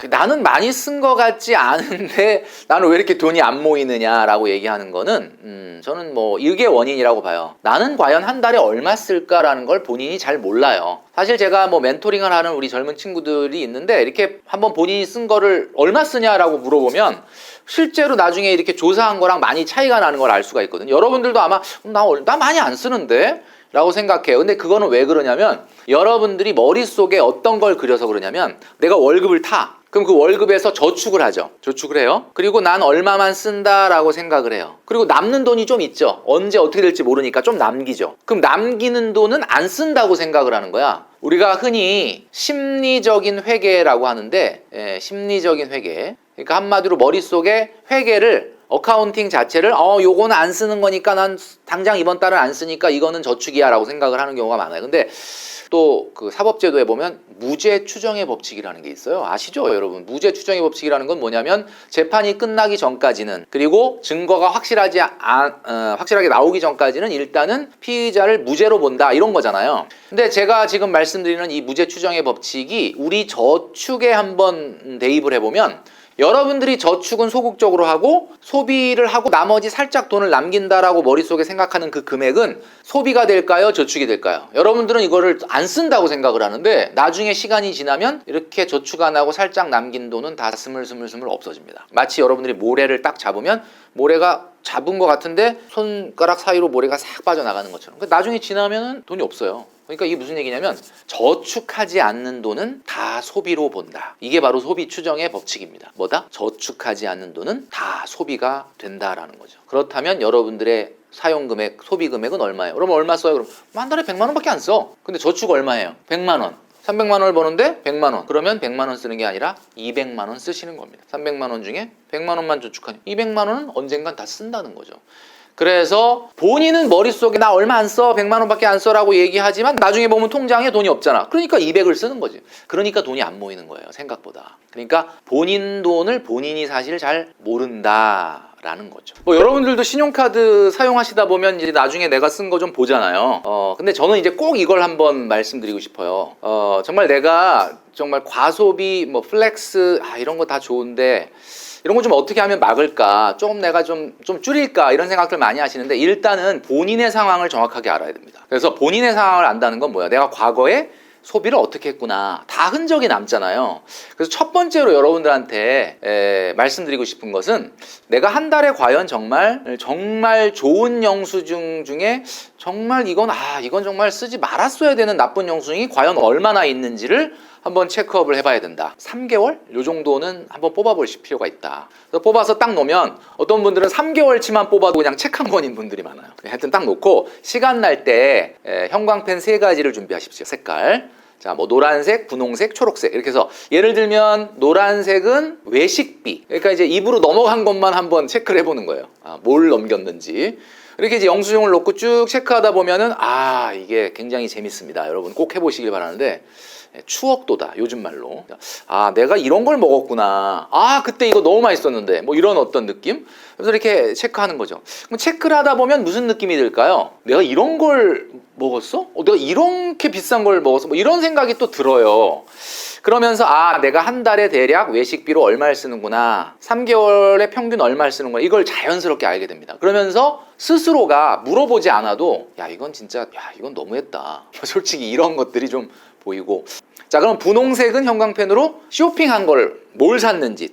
나는 많이 쓴 것 같지 않은데 나는 왜 이렇게 돈이 안 모이느냐라고 얘기하는 거는 저는 뭐 이게 원인이라고 봐요. 나는 과연 한 달에 얼마 쓸까라는 걸 본인이 잘 몰라요. 사실 제가 뭐 멘토링을 하는 우리 젊은 친구들이 있는데 이렇게 한번 본인이 쓴 거를 얼마 쓰냐라고 물어보면 실제로 나중에 이렇게 조사한 거랑 많이 차이가 나는 걸 알 수가 있거든요. 여러분들도 아마 나 많이 안 쓰는데? 라고 생각해요. 근데 그거는 왜 그러냐면 여러분들이 머릿속에 어떤 걸 그려서 그러냐면 내가 월급을 타. 그럼 그 월급에서 저축을 하죠. 저축을 해요. 그리고 난 얼마만 쓴다라고 생각을 해요. 그리고 남는 돈이 좀 있죠. 언제 어떻게 될지 모르니까 좀 남기죠. 그럼 남기는 돈은 안 쓴다고 생각을 하는 거야. 우리가 흔히 심리적인 회계라고 하는데 심리적인 회계. 그러니까 한마디로 머릿속에 회계를 어카운팅 자체를 요거는 안 쓰는 거니까 난 당장 이번 달은 안 쓰니까 이거는 저축이야 라고 생각을 하는 경우가 많아요. 근데 또 그 사법제도에 보면 무죄 추정의 법칙이라는 게 있어요. 아시죠 여러분? 무죄 추정의 법칙이라는 건 뭐냐면 재판이 끝나기 전까지는, 그리고 증거가 확실하게 나오기 전까지는 일단은 피의자를 무죄로 본다 이런 거잖아요. 근데 제가 지금 말씀드리는 이 무죄 추정의 법칙이 우리 저축에 한번 대입을 해보면 여러분들이 저축은 소극적으로 하고 소비를 하고 나머지 살짝 돈을 남긴다라고 머릿속에 생각하는 그 금액은 소비가 될까요? 저축이 될까요? 여러분들은 이거를 안 쓴다고 생각을 하는데 나중에 시간이 지나면 이렇게 저축 안 하고 살짝 남긴 돈은 다 스물스물 없어집니다. 마치 여러분들이 모래를 딱 잡으면 모래가 잡은 것 같은데 손가락 사이로 모래가 싹 빠져나가는 것처럼 나중에 지나면 돈이 없어요. 그러니까 이게 무슨 얘기냐면 저축하지 않는 돈은 다 소비로 본다. 이게 바로 소비 추정의 법칙입니다. 뭐다? 저축하지 않는 돈은 다 소비가 된다라는 거죠. 그렇다면 여러분들의 사용금액, 소비금액은 얼마예요? 그러면 얼마 써요? 그럼 한 달에 100만 원밖에 안 써. 근데 저축 얼마예요? 100만 원. 300만 원을 버는데 100만 원. 그러면 100만 원 쓰는 게 아니라 200만 원 쓰시는 겁니다. 300만 원 중에 100만 원만 저축하니 200만 원은 언젠간 다 쓴다는 거죠. 그래서 본인은 머릿속에 나 얼마 안 써, 100만 원밖에 안 써라고 얘기하지만 나중에 보면 통장에 돈이 없잖아. 그러니까 200을 쓰는 거지. 그러니까 돈이 안 모이는 거예요, 생각보다. 그러니까 본인 돈을 본인이 사실 잘 모른다라는 거죠. 뭐 여러분들도 신용카드 사용하시다 보면 이제 나중에 내가 쓴 거 좀 보잖아요. 근데 저는 이제 꼭 이걸 한번 말씀드리고 싶어요. 정말 내가 정말 과소비, 뭐 플렉스 이런 거 다 좋은데 이런 거 좀 어떻게 하면 막을까, 조금 내가 좀 줄일까 이런 생각들 많이 하시는데 일단은 본인의 상황을 정확하게 알아야 됩니다. 그래서 본인의 상황을 안다는 건 뭐야? 내가 과거에 소비를 어떻게 했구나. 다 흔적이 남잖아요. 그래서 첫 번째로 여러분들한테 말씀드리고 싶은 것은 내가 한 달에 과연 정말 좋은 영수증 중에 정말 이건 정말 쓰지 말았어야 되는 나쁜 영수증이 과연 얼마나 있는지를 한번 체크업을 해봐야 된다. 3개월? 요 정도는 한번 뽑아보실 필요가 있다. 그래서 뽑아서 딱 놓으면 어떤 분들은 3개월치만 뽑아도 그냥 책 한 권인 분들이 많아요. 하여튼 딱 놓고 시간 날 때 형광펜 3가지를 준비하십시오. 색깔. 자, 뭐 노란색, 분홍색, 초록색 이렇게 해서 예를 들면 노란색은 외식비. 그러니까 이제 입으로 넘어간 것만 한번 체크를 해보는 거예요. 뭘 넘겼는지. 이렇게 이제 영수증을 놓고 쭉 체크하다 보면은 이게 굉장히 재밌습니다. 여러분 꼭 해보시길 바라는데 추억도다 요즘 말로. 내가 이런 걸 먹었구나. 그때 이거 너무 맛있었는데 뭐 이런 어떤 느낌? 그래서 이렇게 체크하는 거죠. 그럼 체크를 하다 보면 무슨 느낌이 들까요? 내가 이런 걸 먹었어? 내가 이렇게 비싼 걸 먹었어? 뭐 이런 생각이 또 들어요. 그러면서 내가 한 달에 대략 외식비로 얼마를 쓰는구나, 3개월에 평균 얼마를 쓰는구나, 이걸 자연스럽게 알게 됩니다. 그러면서 스스로가 물어보지 않아도 이건 너무했다. 솔직히 이런 것들이 좀 보이고. 자, 그럼 분홍색은 형광펜으로 쇼핑한 걸 뭘 샀는지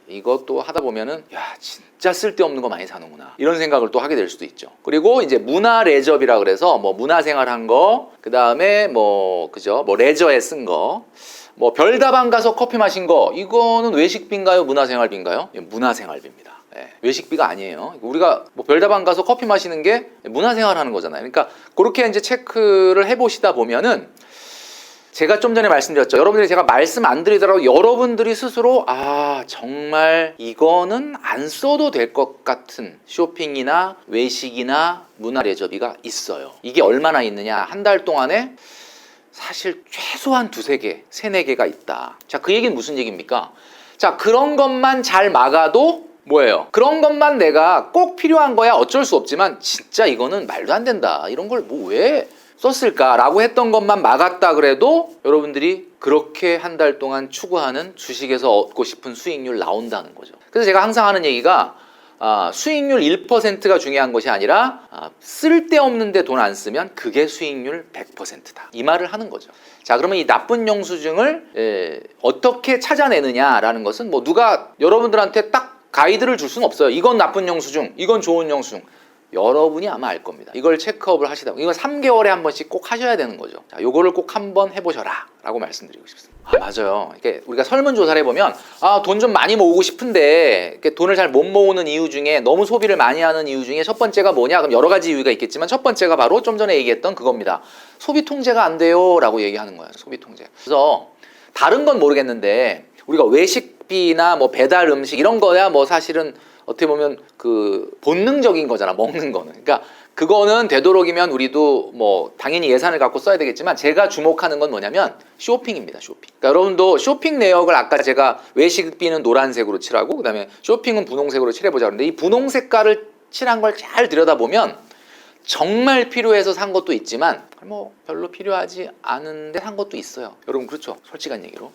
이것도 하다 보면은 진짜 쓸데없는 거 많이 사는구나 이런 생각을 또 하게 될 수도 있죠. 그리고 이제 문화 레저비라 그래서 뭐 문화생활 한 거, 그 다음에 뭐 레저에 쓴 거, 뭐 별다방 가서 커피 마신 거, 이거는 외식비인가요? 문화생활비인가요? 문화생활비입니다. 외식비가 아니에요. 우리가 뭐 별다방 가서 커피 마시는 게 문화생활 하는 거잖아요. 그러니까 그렇게 이제 체크를 해보시다 보면은 제가 좀 전에 말씀드렸죠. 여러분들이 제가 말씀 안 드리더라도 여러분들이 스스로 정말 이거는 안 써도 될 것 같은 쇼핑이나 외식이나 문화 레저비가 있어요. 이게 얼마나 있느냐? 한 달 동안에 사실 최소한 2-3개, 3-4개가 있다. 자, 그 얘기는 무슨 얘기입니까? 자, 그런 것만 잘 막아도 뭐예요? 그런 것만 내가 꼭 필요한 거야 어쩔 수 없지만 진짜 이거는 말도 안 된다. 이런 걸 뭐 왜 썼을까라고 했던 것만 막았다 그래도 여러분들이 그렇게 한 달 동안 추구하는 주식에서 얻고 싶은 수익률 나온다는 거죠. 그래서 제가 항상 하는 얘기가 수익률 1%가 중요한 것이 아니라 쓸데없는데 돈 안 쓰면 그게 수익률 100%다. 이 말을 하는 거죠. 자, 그러면 이 나쁜 영수증을 어떻게 찾아내느냐라는 것은 뭐 누가 여러분들한테 딱 가이드를 줄 수는 없어요. 이건 나쁜 영수증, 이건 좋은 영수증. 여러분이 아마 알 겁니다. 이걸 체크업을 하시다 보면 이건 3개월에 한 번씩 꼭 하셔야 되는 거죠. 자, 요거를 꼭 한번 해보셔라 라고 말씀드리고 싶습니다. 맞아요. 이렇게 우리가 설문조사를 해보면 돈 좀 많이 모으고 싶은데 돈을 잘 못 모으는 이유 중에 너무 소비를 많이 하는 이유 중에 첫 번째가 뭐냐? 그럼 여러 가지 이유가 있겠지만 첫 번째가 바로 좀 전에 얘기했던 그겁니다. 소비 통제가 안 돼요 라고 얘기하는 거예요. 소비 통제. 그래서 다른 건 모르겠는데 우리가 외식비나 뭐 배달 음식 이런 거야 뭐 사실은 어떻게 보면 그 본능적인 거잖아, 먹는 거는. 그러니까 그거는 되도록이면 우리도 뭐 당연히 예산을 갖고 써야 되겠지만 제가 주목하는 건 뭐냐면 쇼핑입니다. 쇼핑. 그러니까 여러분도 쇼핑 내역을 아까 제가 외식비는 노란색으로 칠하고 그다음에 쇼핑은 분홍색으로 칠해보자 그러는데 이 분홍 색깔을 칠한 걸 잘 들여다보면 정말 필요해서 산 것도 있지만 뭐 별로 필요하지 않은데 산 것도 있어요. 여러분 그렇죠? 솔직한 얘기로.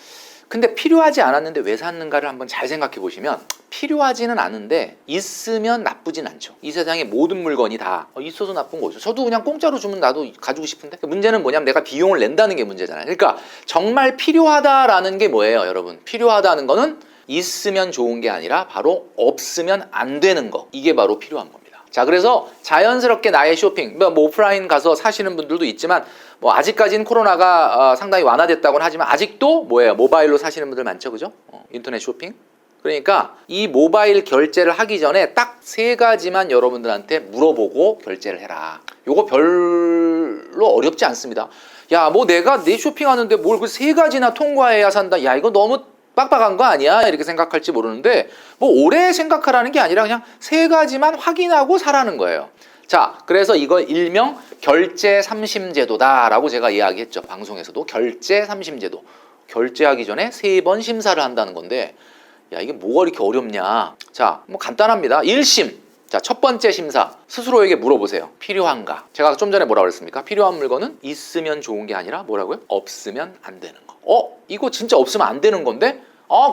근데 필요하지 않았는데 왜 샀는가를 한번 잘 생각해 보시면 필요하지는 않은데 있으면 나쁘진 않죠. 이 세상의 모든 물건이 다 있어서 나쁜 거죠. 저도 그냥 공짜로 주면 나도 가지고 싶은데 문제는 뭐냐면 내가 비용을 낸다는 게 문제잖아요. 그러니까 정말 필요하다라는 게 뭐예요, 여러분? 필요하다는 거는 있으면 좋은 게 아니라 바로 없으면 안 되는 거. 이게 바로 필요한 겁니다. 자, 그래서 자연스럽게 나의 쇼핑, 뭐 오프라인 가서 사시는 분들도 있지만 뭐 아직까지는 코로나가 상당히 완화됐다고는 하지만 아직도 뭐예요? 모바일로 사시는 분들 많죠, 그죠? 인터넷 쇼핑. 그러니까 이 모바일 결제를 하기 전에 딱 3가지만 여러분들한테 물어보고 결제를 해라. 요거 별로 어렵지 않습니다. 야, 뭐 내가 내 쇼핑하는데 뭘 그 3가지나 통과해야 산다. 야, 이거 너무 빡빡한 거 아니야? 이렇게 생각할지 모르는데 뭐 오래 생각하라는 게 아니라 그냥 3가지만 확인하고 사라는 거예요. 자, 그래서 이걸 일명 결제 삼심제도다라고 제가 이야기했죠. 방송에서도 결제 삼심제도. 결제하기 전에 3번 심사를 한다는 건데 야, 이게 뭐가 이렇게 어렵냐? 자, 뭐 간단합니다. 1심. 자, 첫 번째 심사. 스스로에게 물어보세요. 필요한가? 제가 좀 전에 뭐라고 그랬습니까? 필요한 물건은 있으면 좋은 게 아니라 뭐라고요? 없으면 안 되는 거. 이거 진짜 없으면 안 되는 건데?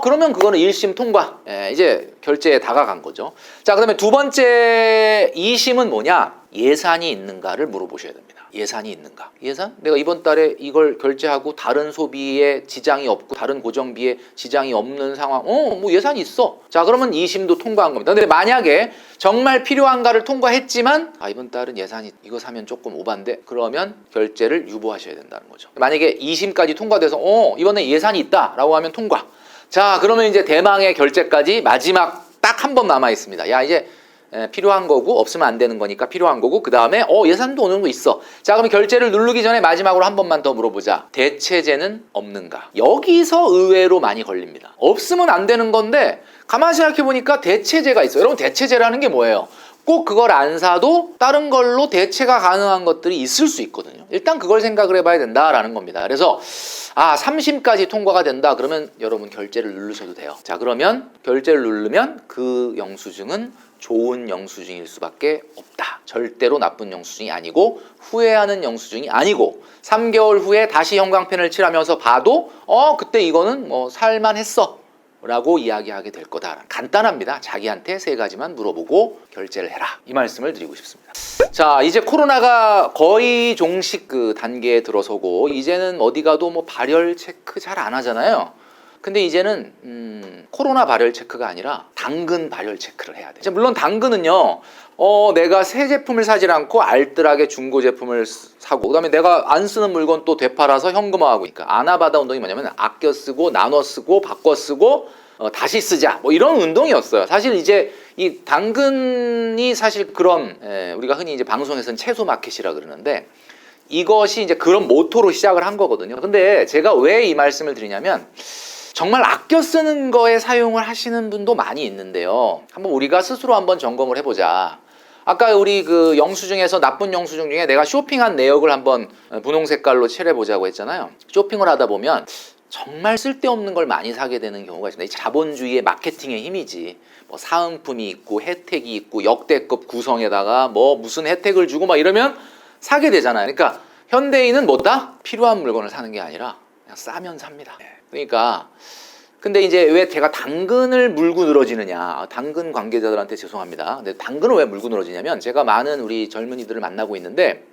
그러면 그거는 1심 통과. 이제 결제에 다가간 거죠. 자, 그다음에 두 번째 2심은 뭐냐? 예산이 있는가를 물어보셔야 됩니다. 예산이 있는가? 예산? 내가 이번 달에 이걸 결제하고 다른 소비에 지장이 없고 다른 고정비에 지장이 없는 상황. 뭐 예산이 있어. 자, 그러면 2심도 통과한 겁니다. 근데 만약에 정말 필요한가를 통과했지만 이번 달은 예산이 이거 사면 조금 오반데 그러면 결제를 유보하셔야 된다는 거죠. 만약에 2심까지 통과돼서 이번에 예산이 있다라고 하면 통과. 자, 그러면 이제 대망의 결제까지 마지막 딱 한 번 남아 있습니다. 야, 이제 필요한 거고 없으면 안 되는 거니까 필요한 거고 그 다음에 예산도 어느 정도 있어. 자, 그럼 결제를 누르기 전에 마지막으로 한 번만 더 물어보자. 대체제는 없는가? 여기서 의외로 많이 걸립니다. 없으면 안 되는 건데 가만히 생각해 보니까 대체제가 있어요. 여러분 대체제라는 게 뭐예요? 꼭 그걸 안 사도 다른 걸로 대체가 가능한 것들이 있을 수 있거든요. 일단 그걸 생각을 해봐야 된다라는 겁니다. 그래서 3심까지 통과가 된다 그러면 여러분 결제를 누르셔도 돼요. 자, 그러면 결제를 누르면 그 영수증은 좋은 영수증일 수밖에 없다. 절대로 나쁜 영수증이 아니고 후회하는 영수증이 아니고 3개월 후에 다시 형광펜을 칠하면서 봐도 그때 이거는 뭐 살만했어 라고 이야기하게 될 거다. 간단합니다. 자기한테 3가지만 물어보고 결제를 해라. 이 말씀을 드리고 싶습니다. 자, 이제 코로나가 거의 종식 그 단계에 들어서고 이제는 어디 가도 뭐 발열 체크 잘 안 하잖아요. 근데 이제는 코로나 발열 체크가 아니라 당근 발열 체크를 해야 돼요. 물론 당근은요. 내가 새 제품을 사질 않고 알뜰하게 중고 제품을 사고 그다음에 내가 안 쓰는 물건 또 되팔아서 현금화하고 그러니까 아나바다 운동이 뭐냐면 아껴 쓰고 나눠 쓰고 바꿔 쓰고 다시 쓰자 뭐 이런 운동이었어요. 사실 이제 이 당근이 사실 그런 우리가 흔히 이제 방송에서는 채소 마켓이라 그러는데 이것이 이제 그런 모토로 시작을 한 거거든요. 근데 제가 왜 이 말씀을 드리냐면 정말 아껴 쓰는 거에 사용을 하시는 분도 많이 있는데요. 한번 우리가 스스로 한번 점검을 해보자. 아까 우리 그 영수증에서 나쁜 영수증 중에 내가 쇼핑한 내역을 한번 분홍 색깔로 칠해보자고 했잖아요. 쇼핑을 하다 보면 정말 쓸데없는 걸 많이 사게 되는 경우가 있습니다. 이 자본주의의 마케팅의 힘이지. 뭐 사은품이 있고 혜택이 있고 역대급 구성에다가 뭐 무슨 혜택을 주고 막 이러면 사게 되잖아요. 그러니까 현대인은 뭐다? 필요한 물건을 사는 게 아니라 그냥 싸면 삽니다. 그러니까 근데 이제 왜 제가 당근을 물고 늘어지느냐, 당근 관계자들한테 죄송합니다. 근데 당근을 왜 물고 늘어지냐면 제가 많은 우리 젊은이들을 만나고 있는데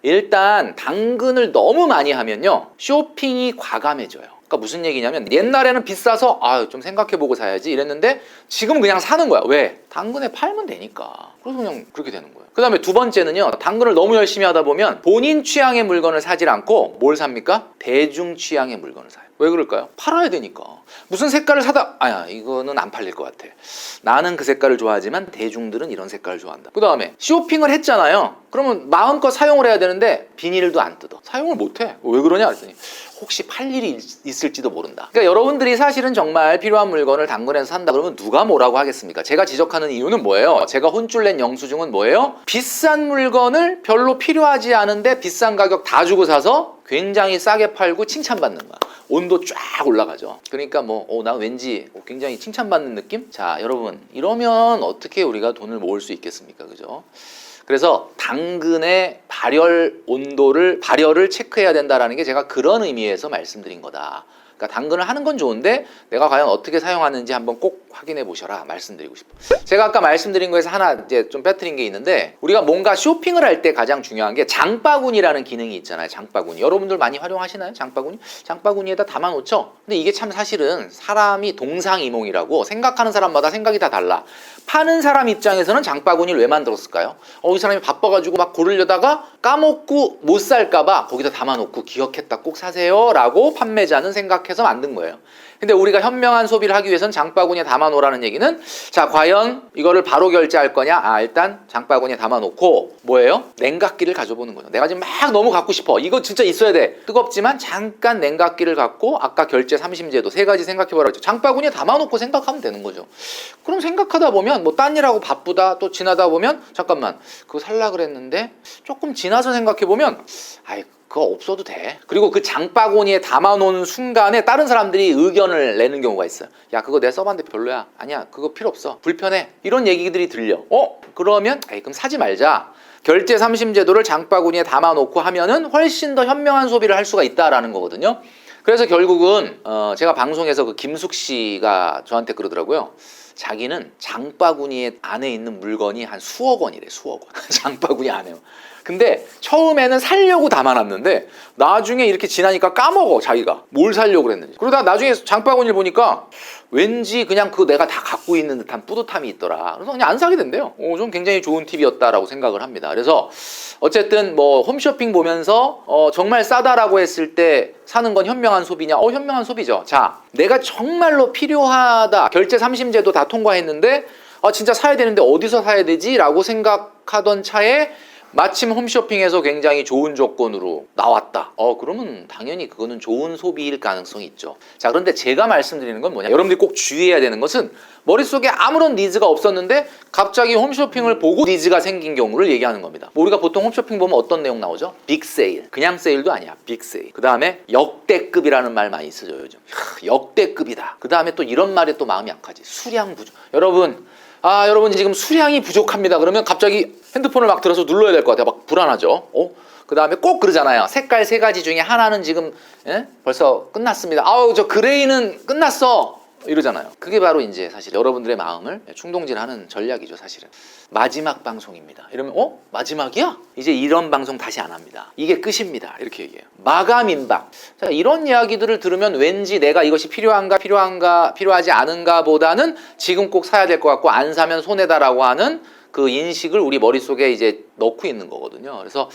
일단 당근을 너무 많이 하면요 쇼핑이 과감해져요. 그러니까 무슨 얘기냐면 옛날에는 비싸서 좀 생각해보고 사야지 이랬는데 지금은 그냥 사는 거야. 왜? 당근에 팔면 되니까. 그래서 그냥 그렇게 되는 거예요. 그 다음에 두 번째는요, 당근을 너무 열심히 하다 보면 본인 취향의 물건을 사질 않고 뭘 삽니까? 대중 취향의 물건을 사요. 왜 그럴까요? 팔아야 되니까. 무슨 색깔을 사다 이거는 안 팔릴 것 같아. 나는 그 색깔을 좋아하지만 대중들은 이런 색깔을 좋아한다. 그 다음에 쇼핑을 했잖아요. 그러면 마음껏 사용을 해야 되는데 비닐도 안 뜯어. 사용을 못해. 왜 그러냐 그랬더니 혹시 팔 일이 있을지도 모른다. 그러니까 여러분들이 사실은 정말 필요한 물건을 당근에서 산다 그러면 누가 뭐라고 하겠습니까? 제가 지적하는 이유는 뭐예요? 제가 혼쭐 낸 영수증은 뭐예요? 비싼 물건을 별로 필요하지 않은데 비싼 가격 다 주고 사서 굉장히 싸게 팔고 칭찬받는 거야. 온도 쫙 올라가죠. 그러니까 나 왠지 굉장히 칭찬받는 느낌? 자, 여러분 이러면 어떻게 우리가 돈을 모을 수 있겠습니까? 그죠? 그래서 당근의 발열을 체크해야 된다라는 게 제가 그런 의미에서 말씀드린 거다. 그러니까 당근을 하는 건 좋은데 내가 과연 어떻게 사용하는지 한번 꼭 확인해 보셔라 말씀드리고 싶어요. 제가 아까 말씀드린 거에서 하나 이제 좀 빼뜨린 게 있는데 우리가 뭔가 쇼핑을 할 때 가장 중요한 게 장바구니라는 기능이 있잖아요. 장바구니. 여러분들 많이 활용하시나요? 장바구니? 장바구니에다 담아놓죠? 근데 이게 참 사실은 사람이 동상이몽이라고 생각하는 사람마다 생각이 다 달라. 파는 사람 입장에서는 장바구니를 왜 만들었을까요? 이 사람이 바빠가지고 막 고르려다가 까먹고 못 살까봐 거기다 담아놓고 기억했다 꼭 사세요 라고 판매자는 생각해서 만든 거예요. 근데 우리가 현명한 소비를 하기 위해서는 장바구니에 담아놓으라는 얘기는 자 과연 이거를 바로 결제할 거냐? 일단 장바구니에 담아놓고 뭐예요? 냉각기를 가져보는 거죠. 내가 지금 막 너무 갖고 싶어. 이거 진짜 있어야 돼. 뜨겁지만 잠깐 냉각기를 갖고 아까 결제 삼심제도 세 가지 생각해보라 그랬죠. 장바구니에 담아놓고 생각하면 되는 거죠. 그럼 생각하다 보면 딴 일하고 바쁘다 또 지나다 보면 잠깐만 그거 살라 그랬는데 조금 지나서 생각해보면 그거 없어도 돼. 그리고 그 장바구니에 담아놓은 순간에 다른 사람들이 의견을 내는 경우가 있어요. 야 그거 내가 써봤는데 별로야. 아니야 그거 필요 없어. 불편해. 이런 얘기들이 들려. 그러면 그럼 사지 말자. 결제 삼심제도를 장바구니에 담아놓고 하면은 훨씬 더 현명한 소비를 할 수가 있다라는 거거든요. 그래서 결국은 제가 방송에서 그 김숙 씨가 저한테 그러더라고요. 자기는 장바구니 안에 있는 물건이 한 수억 원이래. 수억 원. 장바구니 안에요. 근데 처음에는 살려고 담아놨는데 나중에 이렇게 지나니까 까먹어 자기가 뭘 살려고 그랬는지. 그러다 나중에 장바구니를 보니까 왠지 그냥 그거 내가 다 갖고 있는 듯한 뿌듯함이 있더라. 그래서 그냥 안 사게 된대요. 좀 굉장히 좋은 팁이었다라고 생각을 합니다. 그래서 어쨌든 홈쇼핑 보면서 정말 싸다라고 했을 때 사는 건 현명한 소비냐? 현명한 소비죠. 자, 내가 정말로 필요하다. 결제 삼심제도 다 통과했는데 진짜 사야 되는데 어디서 사야 되지? 라고 생각하던 차에 마침 홈쇼핑에서 굉장히 좋은 조건으로 나왔다. 그러면 당연히 그거는 좋은 소비일 가능성이 있죠. 자, 그런데 제가 말씀드리는 건 뭐냐? 여러분들이 꼭 주의해야 되는 것은 머릿속에 아무런 니즈가 없었는데 갑자기 홈쇼핑을 보고 니즈가 생긴 경우를 얘기하는 겁니다. 우리가 보통 홈쇼핑 보면 어떤 내용 나오죠? 빅세일. 그냥 세일도 아니야. 빅세일. 그 다음에 역대급이라는 말 많이 쓰죠, 요즘. 역대급이다. 그 다음에 또 이런 말에 또 마음이 약하지. 수량 부족. 여러분 지금 수량이 부족합니다. 그러면 갑자기 핸드폰을 막 들어서 눌러야 될 것 같아요. 막 불안하죠. 그 다음에 꼭 그러잖아요. 색깔 세 가지 중에 하나는 지금 벌써 끝났습니다. 저 그레이는 끝났어. 이러잖아요. 그게 바로 이제 사실 여러분들의 마음을 충동질하는 전략이죠, 사실은. 마지막 방송입니다. 이러면 마지막이야? 이제 이런 방송 다시 안 합니다. 이게 끝입니다. 이렇게 얘기해요. 마감 임박. 자, 이런 이야기들을 들으면 왠지 내가 이것이 필요하지 않은가 보다는 지금 꼭 사야 될 것 같고 안 사면 손해다라고 하는 그 인식을 우리 머릿속에 이제 넣고 있는 거거든요. 그래서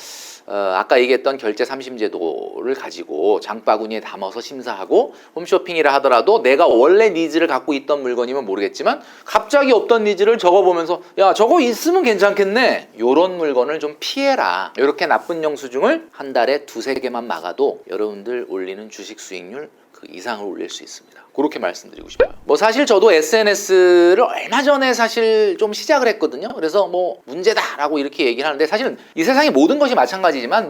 아까 얘기했던 결제 삼심제도를 가지고 장바구니에 담아서 심사하고 홈쇼핑이라 하더라도 내가 원래 니즈를 갖고 있던 물건이면 모르겠지만 갑자기 없던 니즈를 적어보면서 야 저거 있으면 괜찮겠네. 이런 물건을 좀 피해라. 이렇게 나쁜 영수증을 한 달에 2-3개만 막아도 여러분들 올리는 주식 수익률 그 이상을 올릴 수 있습니다. 그렇게 말씀드리고 싶어요. 사실 저도 SNS를 얼마 전에 사실 좀 시작을 했거든요. 그래서 문제다라고 이렇게 얘기를 하는데 사실은 이 세상의 모든 것이 마찬가지지만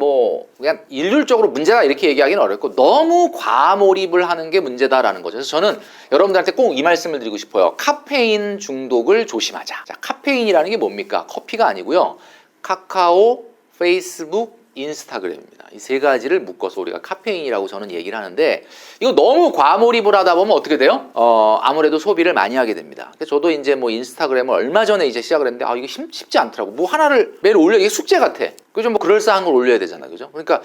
그냥 일률적으로 문제다 이렇게 얘기하기는 어렵고 너무 과몰입을 하는 게 문제다라는 거죠. 그래서 저는 여러분들한테 꼭 이 말씀을 드리고 싶어요. 카페인 중독을 조심하자. 자, 카페인이라는 게 뭡니까? 커피가 아니고요. 카카오, 페이스북, 인스타그램입니다. 이 세 가지를 묶어서 우리가 카페인이라고 저는 얘기를 하는데, 이거 너무 과몰입을 하다 보면 어떻게 돼요? 아무래도 소비를 많이 하게 됩니다. 그래서 저도 이제 뭐 인스타그램을 얼마 전에 이제 시작을 했는데, 이게 쉽지 않더라고. 뭐 하나를 매일 올려, 이게 숙제 같아. 그죠? 뭐 그럴싸한 걸 올려야 되잖아. 그죠? 그러니까,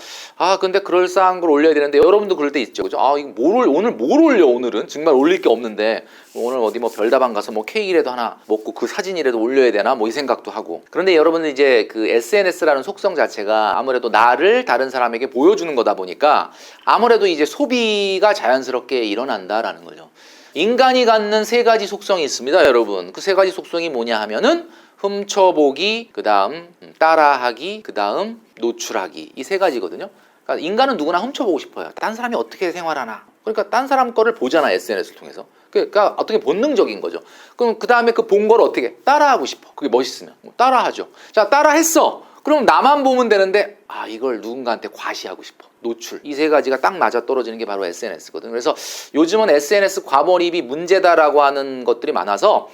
근데 그럴싸한 걸 올려야 되는데, 여러분도 그럴 때 있죠. 그죠? 이거 오늘 뭘 올려, 오늘은? 정말 올릴 게 없는데, 오늘 어디 뭐 별다방 가서 뭐 케이크라도 하나 먹고 그 사진이라도 올려야 되나? 뭐 이 생각도 하고. 그런데 여러분들 이제 그 SNS라는 속성 자체가 아무래도 나를 다른 사람에게 보여주는 거다 보니까 아무래도 이제 소비가 자연스럽게 일어난다라는 거죠. 인간이 갖는 세 가지 속성이 있습니다, 여러분. 그 세 가지 속성이 뭐냐 하면은 훔쳐보기, 그 다음 따라하기, 그 다음 노출하기. 이 세 가지거든요. 그러니까 인간은 누구나 훔쳐보고 싶어요. 딴 사람이 어떻게 생활하나. 그러니까 딴 사람 거를 보잖아, SNS를 통해서. 그러니까 어떻게 본능적인 거죠. 그럼 그 다음에 그 본 거를 어떻게 따라하고 싶어. 그게 멋있으면 따라하죠. 자, 따라했어. 그럼 나만 보면 되는데 이걸 누군가한테 과시하고 싶어. 노출. 이 세 가지가 딱 맞아 떨어지는 게 바로 SNS거든. 그래서 요즘은 SNS 과몰입이 문제다라고 하는 것들이 많아서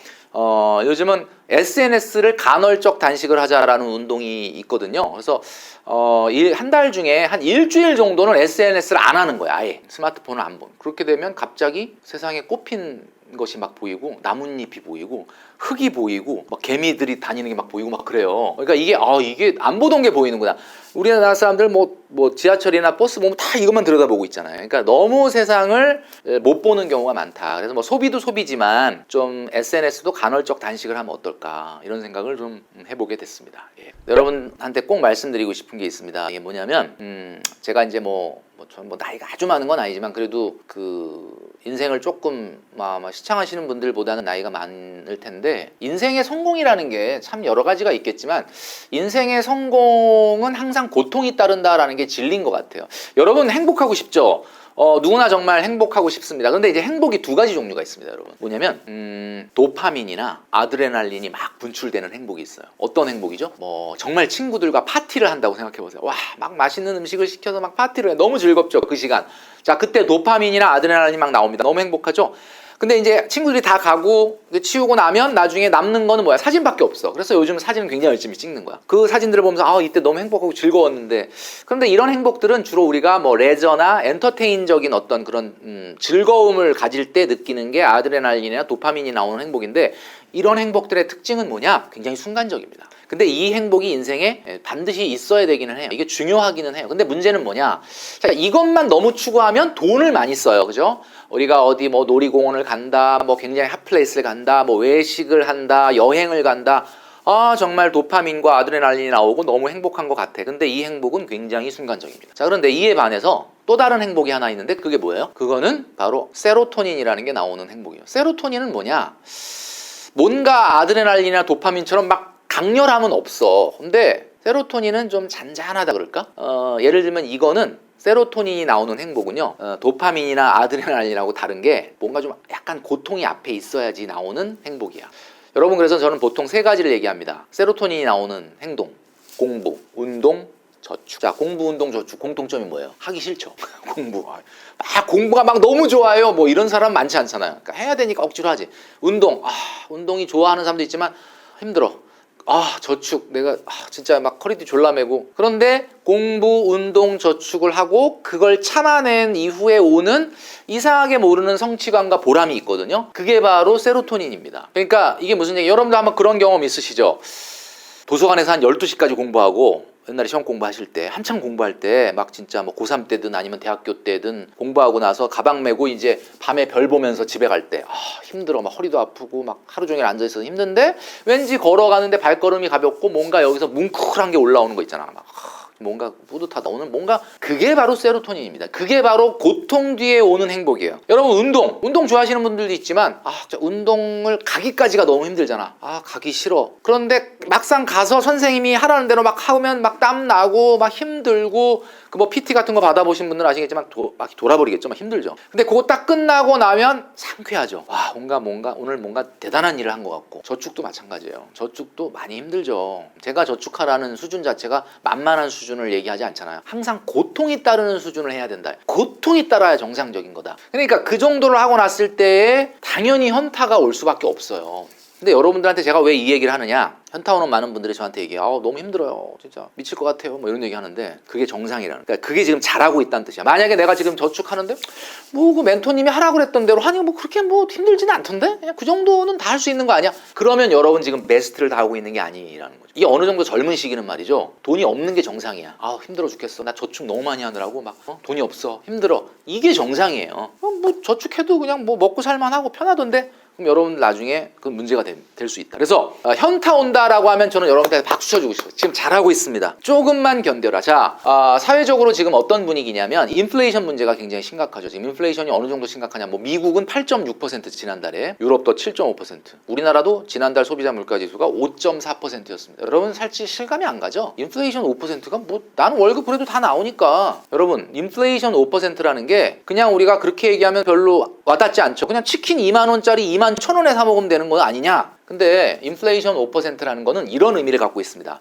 요즘은 SNS를 간헐적 단식을 하자라는 운동이 있거든요. 그래서 한 달 중에 한 일주일 정도는 SNS를 안 하는 거야. 아예 스마트폰을 안 보는. 그렇게 되면 갑자기 세상에 꽃핀 것이 막 보이고 나뭇잎이 보이고 흙이 보이고 막 개미들이 다니는 게 막 보이고 막 그래요. 그러니까 이게 안 보던 게 보이는구나. 우리나라 사람들 뭐 지하철이나 버스 보면 다 이것만 들여다보고 있잖아요. 그러니까 너무 세상을 못 보는 경우가 많다. 그래서 뭐 소비도 소비지만 좀 SNS도 간헐적 단식을 하면 어떨까 이런 생각을 좀 해보게 됐습니다. 예. 여러분한테 꼭 말씀드리고 싶은 게 있습니다. 이게 뭐냐면 제가 이제 저는 나이가 아주 많은 건 아니지만 그래도 그 인생을 조금 시청하시는 분들보다는 나이가 많을 텐데, 인생의 성공이라는 게 참 여러 가지가 있겠지만 인생의 성공은 항상 고통이 따른다라는 게 진리인 것 같아요. 여러분 행복하고 싶죠? 누구나 정말 행복하고 싶습니다. 근데 이제 행복이 두 가지 종류가 있습니다, 여러분. 뭐냐면 도파민이나 아드레날린이 막 분출되는 행복이 있어요. 어떤 행복이죠? 정말 친구들과 파티를 한다고 생각해보세요. 막 맛있는 음식을 시켜서 막 파티를 해. 너무 즐겁죠, 그 시간. 자, 그때 도파민이나 아드레날린이 막 나옵니다. 너무 행복하죠? 근데 이제 친구들이 다 가고 치우고 나면 나중에 남는 거는 뭐야? 사진밖에 없어. 그래서 요즘 사진은 굉장히 열심히 찍는 거야. 그 사진들을 보면서 이때 너무 행복하고 즐거웠는데. 그런데 이런 행복들은 주로 우리가 레저나 엔터테인적인 어떤 그런 즐거움을 가질 때 느끼는 게 아드레날린이나 도파민이 나오는 행복인데, 이런 행복들의 특징은 뭐냐? 굉장히 순간적입니다. 근데 이 행복이 인생에 반드시 있어야 되기는 해요. 이게 중요하기는 해요. 근데 문제는 뭐냐? 자, 이것만 너무 추구하면 돈을 많이 써요. 그죠? 우리가 어디 놀이공원을 간다, 굉장히 핫플레이스를 간다, 외식을 한다, 여행을 간다. 정말 도파민과 아드레날린이 나오고 너무 행복한 것 같아. 근데 이 행복은 굉장히 순간적입니다. 자, 그런데 이에 반해서 또 다른 행복이 하나 있는데 그게 뭐예요? 그거는 바로 세로토닌이라는 게 나오는 행복이에요. 세로토닌은 뭐냐? 뭔가 아드레날린이나 도파민처럼 막 강렬함은 없어. 근데 세로토닌은 좀 잔잔하다 그럴까? 예를 들면 이거는 세로토닌이 나오는 행복은요, 도파민이나 아드레날린하고 다른 게 뭔가 좀 약간 고통이 앞에 있어야지 나오는 행복이야. 여러분, 그래서 저는 보통 세 가지를 얘기합니다. 세로토닌이 나오는 행동: 공부, 운동, 저축. 자, 공부, 운동, 저축 공통점이 뭐예요? 하기 싫죠. 공부가 막 너무 좋아요. 이런 사람 많지 않잖아요. 그러니까 해야 되니까 억지로 하지. 운동, 운동이 좋아하는 사람도 있지만 힘들어. 저축, 내가 진짜 막 허리띠 졸라매고. 그런데 공부, 운동, 저축을 하고 그걸 참아낸 이후에 오는 이상하게 모르는 성취감과 보람이 있거든요. 그게 바로 세로토닌입니다. 그러니까 이게 무슨 얘기? 여러분도 한번 그런 경험 있으시죠? 도서관에서 한 12시까지 공부하고, 옛날에 시험 공부하실 때 한창 공부할 때 막 진짜 고3 때든 아니면 대학교 때든 공부하고 나서 가방 메고 이제 밤에 별 보면서 집에 갈 때 힘들어. 막 허리도 아프고 막 하루 종일 앉아있어서 힘든데 왠지 걸어가는데 발걸음이 가볍고 뭔가 여기서 뭉클한 게 올라오는 거 있잖아. 막 뭔가 뿌듯하다. 오늘 뭔가, 그게 바로 세로토닌입니다. 그게 바로 고통 뒤에 오는 행복이에요. 여러분, 운동 좋아하시는 분들도 있지만 운동을 가기까지가 너무 힘들잖아. 가기 싫어. 그런데 막상 가서 선생님이 하라는 대로 막 하면 막 땀 나고 막 힘들고, PT 같은 거 받아보신 분들은 아시겠지만 막 돌아버리겠죠. 막 힘들죠. 근데 그거 딱 끝나고 나면 상쾌하죠. 뭔가 오늘 뭔가 대단한 일을 한 것 같고. 저축도 마찬가지예요. 저축도 많이 힘들죠. 제가 저축하라는 수준 자체가 만만한 수준을 얘기하지 않잖아요. 항상 고통이 따르는 수준을 해야 된다. 고통이 따라야 정상적인 거다. 그러니까 그 정도를 하고 났을 때에 당연히 현타가 올 수밖에 없어요. 근데 여러분들한테 제가 왜 이 얘기를 하느냐, 현타 오는 많은 분들이 저한테 얘기해요. 너무 힘들어요, 진짜 미칠 것 같아요, 뭐 이런 얘기 하는데, 그게 정상이라는, 그러니까 그게 지금 잘하고 있다는 뜻이야. 만약에 내가 지금 저축하는데 뭐 그 멘토님이 하라고 그랬던 대로 하니 뭐 그렇게 뭐 힘들지는 않던데, 그냥 그 정도는 다 할 수 있는 거 아니야? 그러면 여러분 지금 베스트를 다 하고 있는 게 아니라는 거죠. 이게 어느 정도 젊은 시기는 말이죠, 돈이 없는 게 정상이야. 힘들어 죽겠어, 나 저축 너무 많이 하느라고 막 돈이 없어, 힘들어, 이게 정상이에요. 뭐 저축해도 그냥 뭐 먹고 살만하고 편하던데, 그럼 여러분 나중에 그 문제가 될 수 있다. 그래서 현타 온다라고 하면 저는 여러분한테 박수 쳐주고 싶어요. 지금 잘하고 있습니다. 조금만 견뎌라. 자, 사회적으로 지금 어떤 분위기냐면 인플레이션 문제가 굉장히 심각하죠. 지금 인플레이션이 어느 정도 심각하냐, 뭐 미국은 8.6% 지난달에, 유럽도 7.5%, 우리나라도 지난달 소비자 물가지수가 5.4%였습니다. 여러분 살지 실감이 안 가죠? 인플레이션 5%가 뭐, 나는 월급 그래도 다 나오니까. 여러분, 인플레이션 5%라는 게 그냥 우리가 그렇게 얘기하면 별로 와닿지 않죠. 그냥 치킨 2만 원짜리 2만 1,000원에 사 먹으면 되는 거 아니냐? 근데 인플레이션 5%라는 거는 이런 의미를 갖고 있습니다.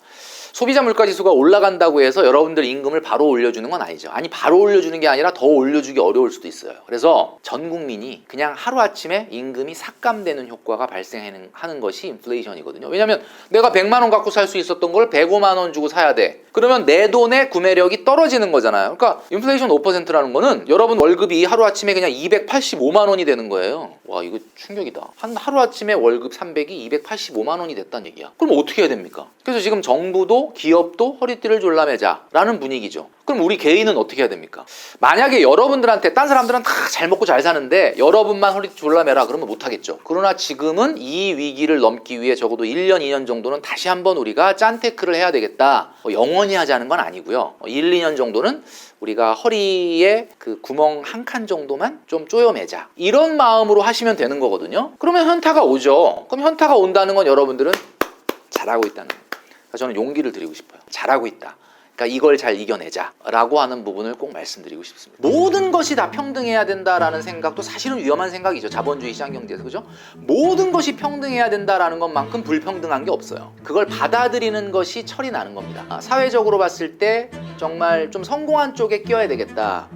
소비자 물가지수가 올라간다고 해서 여러분들 임금을 바로 올려주는 건 아니죠. 아니, 바로 올려주는 게 아니라 더 올려주기 어려울 수도 있어요. 그래서 전 국민이 그냥 하루아침에 임금이 삭감되는 효과가 발생하는 것이 인플레이션이거든요. 왜냐면 내가 100만 원 갖고 살 수 있었던 걸 105만 원 주고 사야 돼. 그러면 내 돈의 구매력이 떨어지는 거잖아요. 그러니까 인플레이션 5%라는 거는 여러분 월급이 하루아침에 그냥 285만 원이 되는 거예요. 와, 이거 충격이다. 하루아침에 월급 300이 285만 원이 됐다는 얘기야. 그럼 어떻게 해야 됩니까? 그래서 지금 정부도 기업도 허리띠를 졸라매자라는 분위기죠. 그럼 우리 개인은 어떻게 해야 됩니까? 만약에 여러분들한테, 딴 사람들은 다 잘 먹고 잘 사는데 여러분만 허리띠 졸라매라 그러면 못하겠죠. 그러나 지금은 이 위기를 넘기 위해 적어도 1년, 2년 정도는 다시 한번 우리가 짠테크를 해야 되겠다. 영원히 하자는 건 아니고요. 1, 2년 정도는 우리가 허리에 그 구멍 한 칸 정도만 좀 쪼여매자, 이런 마음으로 하시면 되는 거거든요. 그러면 현타가 오죠. 그럼 현타가 온다는 건 여러분들은 잘하고 있다는 거예요. 그러니까 저는 용기를 드리고 싶어요. 잘하고 있다. 그러니까 이걸 잘 이겨내자 라고 하는 부분을 꼭 말씀드리고 싶습니다. 모든 것이 다 평등해야 된다라는 생각도 사실은 위험한 생각이죠. 자본주의 시장경제에서. 그죠? 모든 것이 평등해야 된다라는 것만큼 불평등한 게 없어요. 그걸 받아들이는 것이 철이 나는 겁니다. 사회적으로 봤을 때 정말 좀 성공한 쪽에 끼어야 되겠다.